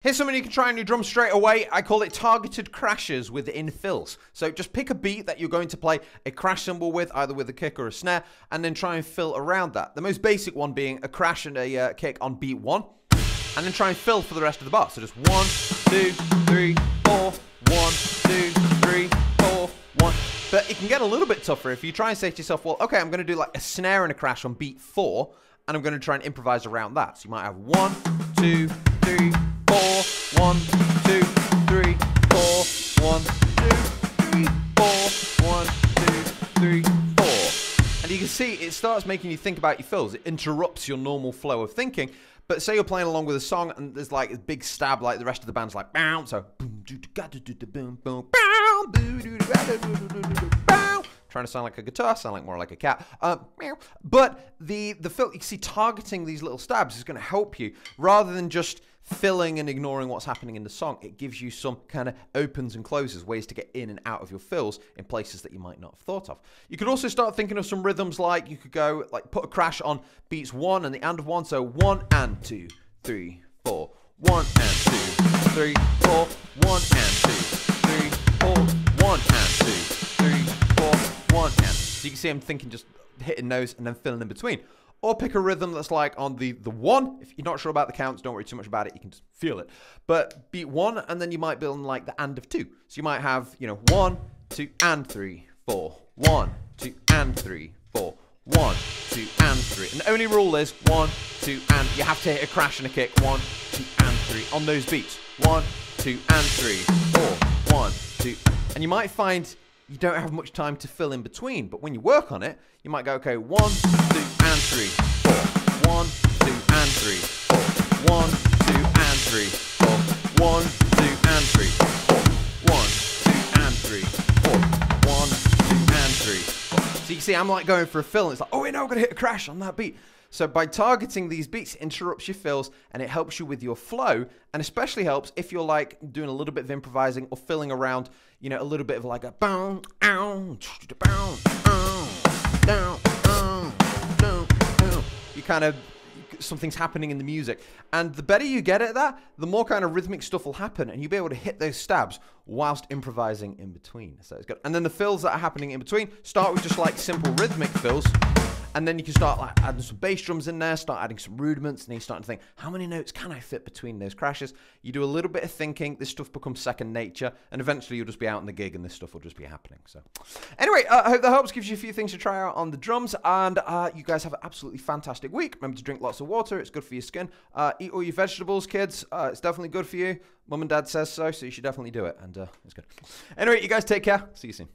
Here's something you can try on your drum straight away. I call it targeted crashes within fills. So just pick a beat that you're going to play a crash cymbal with, either with a kick or a snare, and then try and fill around that. The most basic one being a crash and a kick on beat 1, and then try and fill for the rest of the bar. So just 1, 2, 3, 4, 1, 2, 3, 4, 1. But it can get a little bit tougher if you try and say to yourself, well, okay, I'm going to do like a snare and a crash on beat 4, and I'm going to try and improvise around that. So you might have 1, 2, 3, 4, 1, 2, 3, 4, 1, 2, 3, 4, 1, 2, 3, 4. And you can see it starts making you think about your fills. It interrupts your normal flow of thinking. But say you're playing along with a song and there's like a big stab, like the rest of the band's like bow, so boom, boom, boom, bow. Trying to sound like a guitar, sound like more like a cat. But the fill, you can see targeting these little stabs is going to help you rather than just filling and ignoring what's happening in the song. It gives you some kind of opens and closes, ways to get in and out of your fills in places that you might not have thought of. You could also start thinking of some rhythms, like you could go like put a crash on beats 1 and the and of 1. So 1 and 2, 3, 4, 1 and 2, 3, 4, 1 and 2, 3, 4, 1 and 2, 3, 4, 1 and. So you can see I'm thinking just hitting those and then filling in between. Or pick a rhythm that's like on the 1. If you're not sure about the counts, don't worry too much about it. You can just feel it. But beat 1, and then you might build in like the and of 2. So you might have, 1, 2, and 3, 4. 1, 2, and 3, 4. 1, 2, and 3. And the only rule is 1, 2, and. You have to hit a crash and a kick. 1, 2, and 3 on those beats. 1, 2, and 3, 4. 1, 2. And you might find you don't have much time to fill in between, but when you work on it, you might go, okay, 1, 2, and 3, 4. 1, 2, and 3, 4. 1, 2, and 3, 4. 1, 2, and 3, 4. 1, 2, and 3, 4. 1, 2, and 3, 4. So you can see I'm like going for a fill, and it's like, oh wait, no, I'm gonna hit a crash on that beat. So by targeting these beats, it interrupts your fills and it helps you with your flow, and especially helps if you're like doing a little bit of improvising or filling around, a little bit of like a bow, ow, bow, down, down. You kind of, something's happening in the music. And the better you get at that, the more kind of rhythmic stuff will happen, and you'll be able to hit those stabs whilst improvising in between. So it's good. And then the fills that are happening in between, start with just like simple rhythmic fills. And then you can start like adding some bass drums in there, start adding some rudiments, and then you start to think, how many notes can I fit between those crashes? You do a little bit of thinking, this stuff becomes second nature, and eventually you'll just be out in the gig and this stuff will just be happening. So anyway, I hope that helps, gives you a few things to try out on the drums, and you guys have an absolutely fantastic week. Remember to drink lots of water, it's good for your skin. Eat all your vegetables, kids, it's definitely good for you. Mum and Dad says so, so you should definitely do it, and it's good. Anyway, you guys take care, see you soon.